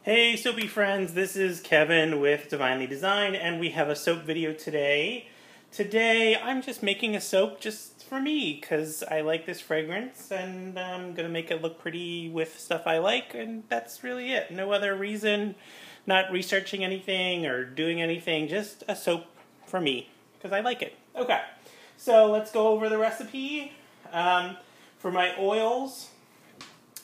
Hey soapy friends, this is Kevin with Divinely Design, and we have a soap video today. Today I'm just making a soap just for me because I like this fragrance and I'm going to make it look pretty with stuff I like, and that's really it. No other reason, not researching anything or doing anything, just a soap for me because I like it. Okay, so let's go over the recipe. For my oils,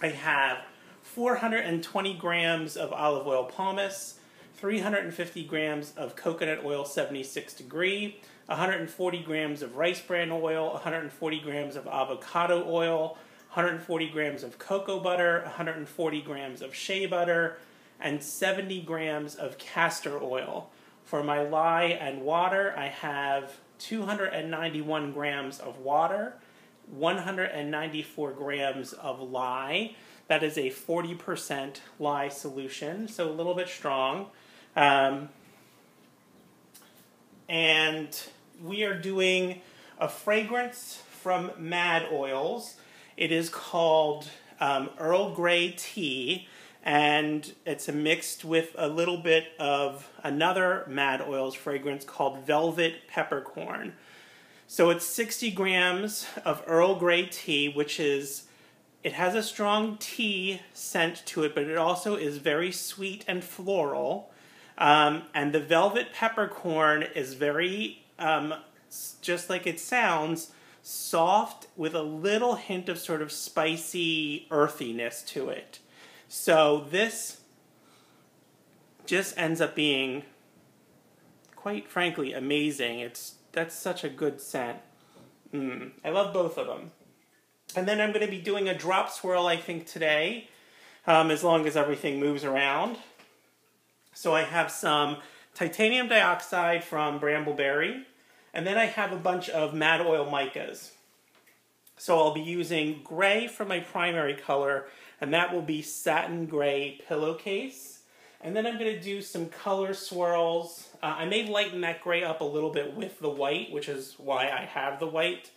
I have 420 grams of olive oil pomace, 350 grams of coconut oil 76 degree, 140 grams of rice bran oil, 140 grams of avocado oil, 140 grams of cocoa butter, 140 grams of shea butter, and 70 grams of castor oil. For my lye and water, I have 291 grams of water, 194 grams of lye. That is a 40% lye solution, so a little bit strong. And we are doing a fragrance from Mad Oils. It is called Earl Grey Tea, and it's mixed with a little bit of another Mad Oils fragrance called Velvet Peppercorn. So it's 60 grams of Earl Grey tea, which is, it has a strong tea scent to it, but it also is very sweet and floral. And the Velvet Peppercorn is very, just like it sounds, soft with a little hint of sort of spicy earthiness to it. So this just ends up being, quite frankly, amazing. That's such a good scent. I love both of them. And then I'm going to be doing a drop swirl, I think, today, as long as everything moves around. So I have some titanium dioxide from Brambleberry, and then I have a bunch of Mad Oil micas. So I'll be using gray for my primary color, and that will be satin gray pillowcase. And then I'm going to do some color swirls. I may lighten that gray up a little bit with the white, which is why I have the white.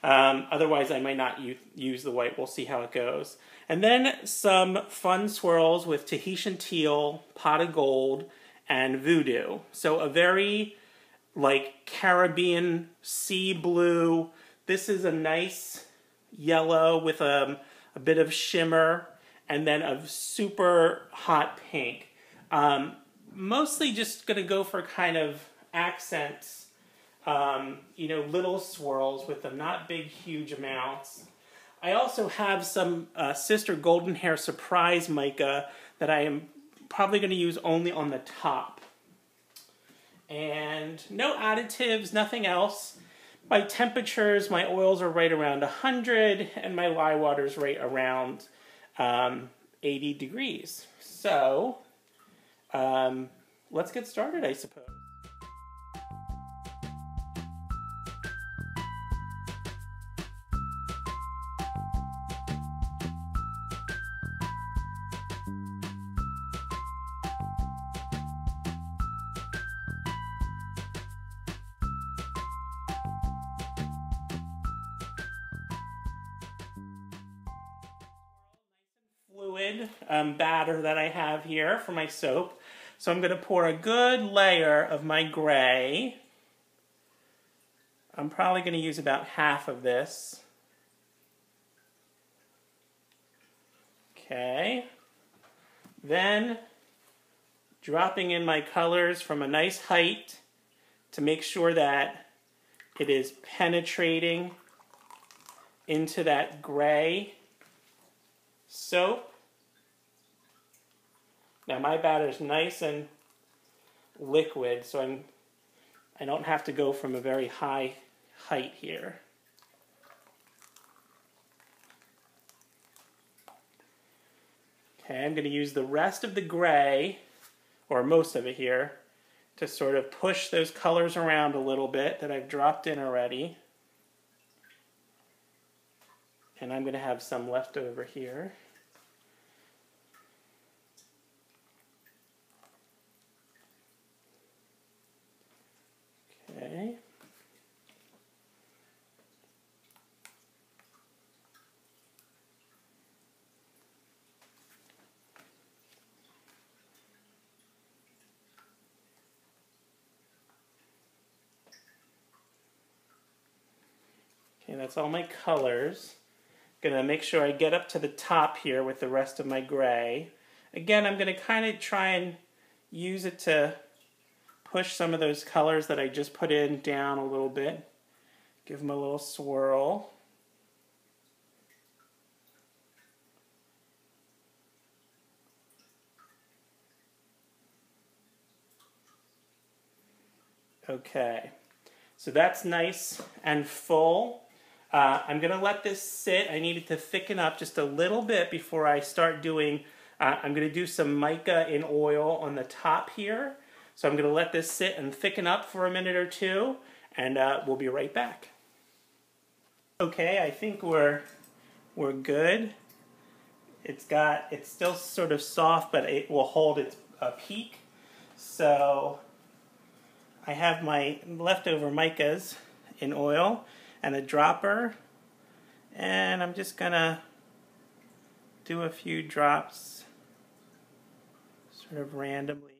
Otherwise, I might not use the white. We'll see how it goes. And then some fun swirls with Tahitian teal, pot of gold, and voodoo. So a very, like, Caribbean sea blue. This is a nice yellow with a bit of shimmer, and then a super hot pink. Mostly just going to go for kind of accents, you know, little swirls with them, not big, huge amounts. I also have some Sister Golden Hair Surprise mica that I am probably going to use only on the top. And no additives, nothing else. My temperatures, my oils are right around 100, and my lye water is right around 80 degrees. So let's get started, I suppose. Fluid batter that I have here for my soap. So I'm going to pour a good layer of my gray. I'm probably going to use about half of this. Okay. Then dropping in my colors from a nice height to make sure that it is penetrating into that gray soap. Now my batter is nice and liquid, so I don't have to go from a very high height here. Okay, I'm going to use the rest of the gray, or most of it here, to sort of push those colors around a little bit that I've dropped in already. And I'm going to have some left over here. Okay. Okay, that's all my colors. Gonna make sure I get up to the top here with the rest of my gray. Again, I'm gonna kind of try and use it to push some of those colors that I just put in down a little bit. Give them a little swirl. Okay, so that's nice and full. I'm going to let this sit. I need it to thicken up just a little bit before I start doing, I'm going to do some mica in oil on the top here. So I'm going to let this sit and thicken up for a minute or two, and we'll be right back. Okay, I think we're good. It's still sort of soft, but it will hold its peak. So I have my leftover micas in oil and a dropper, and I'm just gonna do a few drops sort of randomly.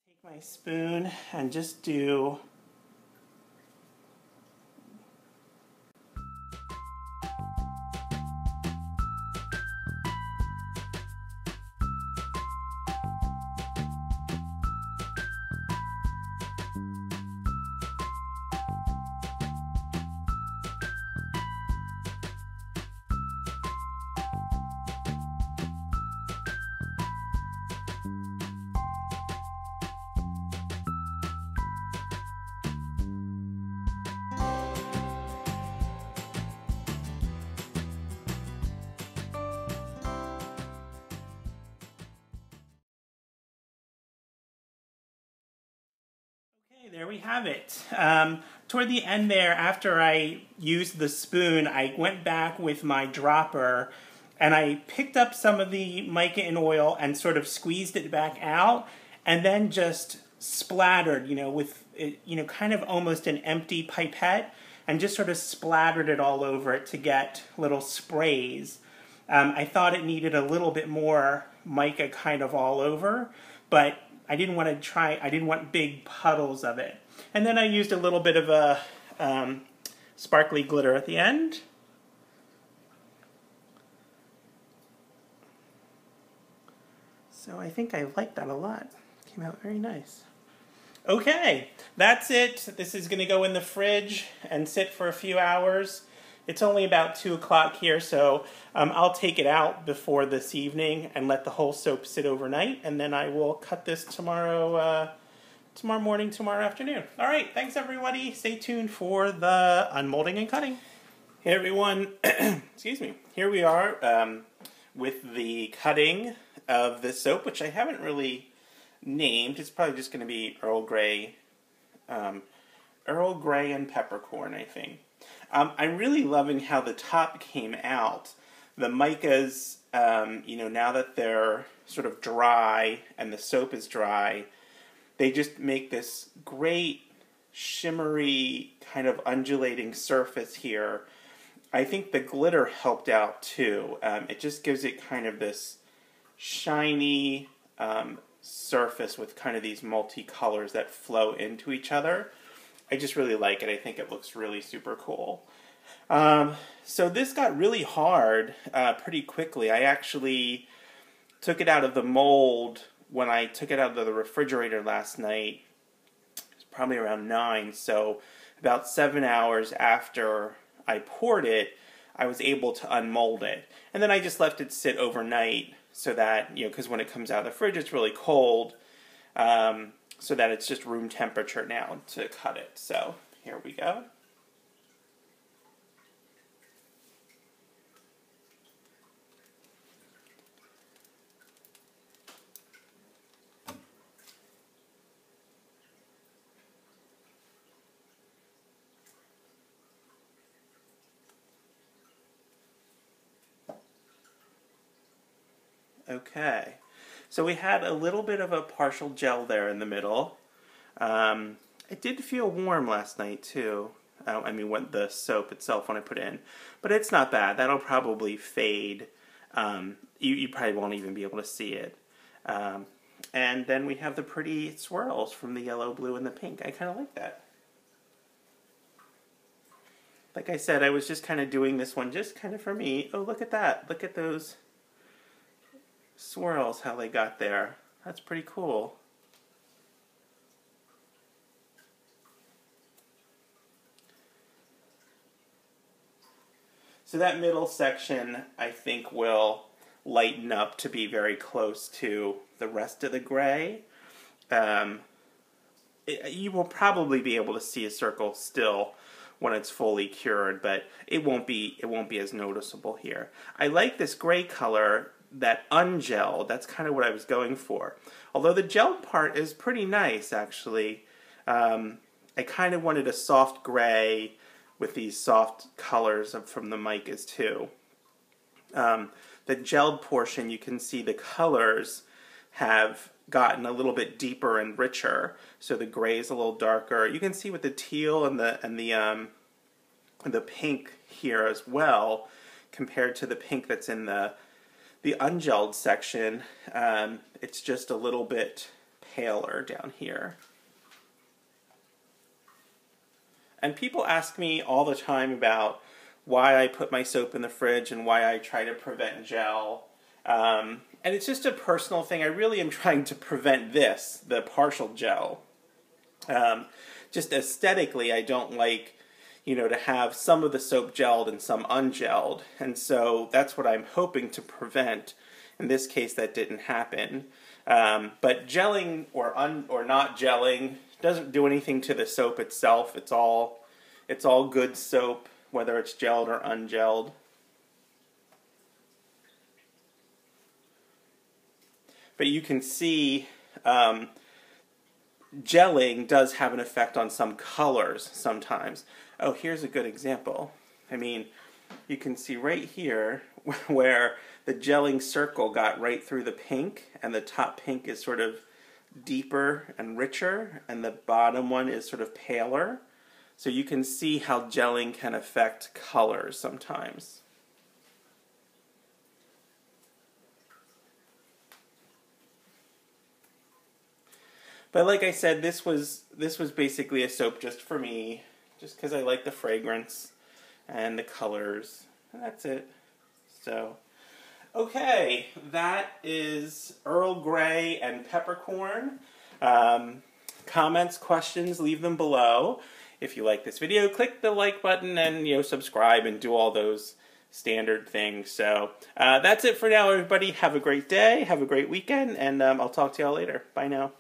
Take my spoon and just do there we have it. Toward the end there, after I used the spoon, I went back with my dropper and I picked up some of the mica in oil and sort of squeezed it back out, and then just splattered, with, kind of almost an empty pipette, and just sort of splattered it all over it to get little sprays. I thought it needed a little bit more mica kind of all over, but I didn't want big puddles of it. And then I used a little bit of a sparkly glitter at the end. So I think I like that a lot. Came out very nice. Okay, that's it. This is going to go in the fridge and sit for a few hours. It's only about 2 o'clock here, so I'll take it out before this evening and let the whole soap sit overnight, and then I will cut this tomorrow morning, tomorrow afternoon. All right, thanks everybody. Stay tuned for the unmolding and cutting. Hey everyone, excuse me. Here we are with the cutting of this soap, which I haven't really named. It's probably just going to be Earl Grey and Peppercorn, I think. I'm really loving how the top came out. The micas, now that they're sort of dry and the soap is dry, they just make this great shimmery kind of undulating surface here. I think the glitter helped out too. It just gives it kind of this shiny surface with kind of these multi-colors that flow into each other. I just really like it. I think it looks really super cool. So this got really hard pretty quickly. I actually took it out of the mold when I took it out of the refrigerator last night. It was probably around 9, so about 7 hours after I poured it, I was able to unmold it. And then I just left it sit overnight so that, because when it comes out of the fridge it's really cold, so that it's just room temperature now to cut it. So here we go. Okay, so we had a little bit of a partial gel there in the middle. It did feel warm last night too. When the soap itself when I put it in, but it's not bad. That'll probably fade. You probably won't even be able to see it. And then we have the pretty swirls from the yellow, blue, and the pink. I kind of like that. Like I said, I was just kind of doing this one just kind of for me. Oh, look at that. Look at those swirls, how they got there. That's pretty cool. So that middle section, I think, will lighten up to be very close to the rest of the gray. You will probably be able to see a circle still when it's fully cured, but it won't be as noticeable here. I like this gray color, that ungelled. That's kind of what I was going for. Although the gelled part is pretty nice, actually. I kind of wanted a soft gray with these soft colors from the micas too. The gelled portion, you can see the colors have gotten a little bit deeper and richer, so the gray is a little darker. You can see with the teal and the pink here as well, compared to the pink that's in the ungelled section. It's just a little bit paler down here. And people ask me all the time about why I put my soap in the fridge and why I try to prevent gel. And it's just a personal thing. I really am trying to prevent this, the partial gel. Just aesthetically, I don't like, to have some of the soap gelled and some ungelled. And so that's what I'm hoping to prevent. In this case, that didn't happen. But gelling or not gelling doesn't do anything to the soap itself. It's all good soap, whether it's gelled or ungelled. But you can see gelling does have an effect on some colors sometimes. Oh, here's a good example. I mean, you can see right here where the gelling circle got right through the pink, and the top pink is sort of deeper and richer, and the bottom one is sort of paler. So you can see how gelling can affect colors sometimes. But like I said, this was basically a soap just for me, just because I like the fragrance and the colors, and that's it. So, okay, that is Earl Grey and Peppercorn. Comments, questions, leave them below. If you like this video, click the like button and subscribe and do all those standard things. So that's it for now, everybody. Have a great day, have a great weekend, and I'll talk to y'all later. Bye now.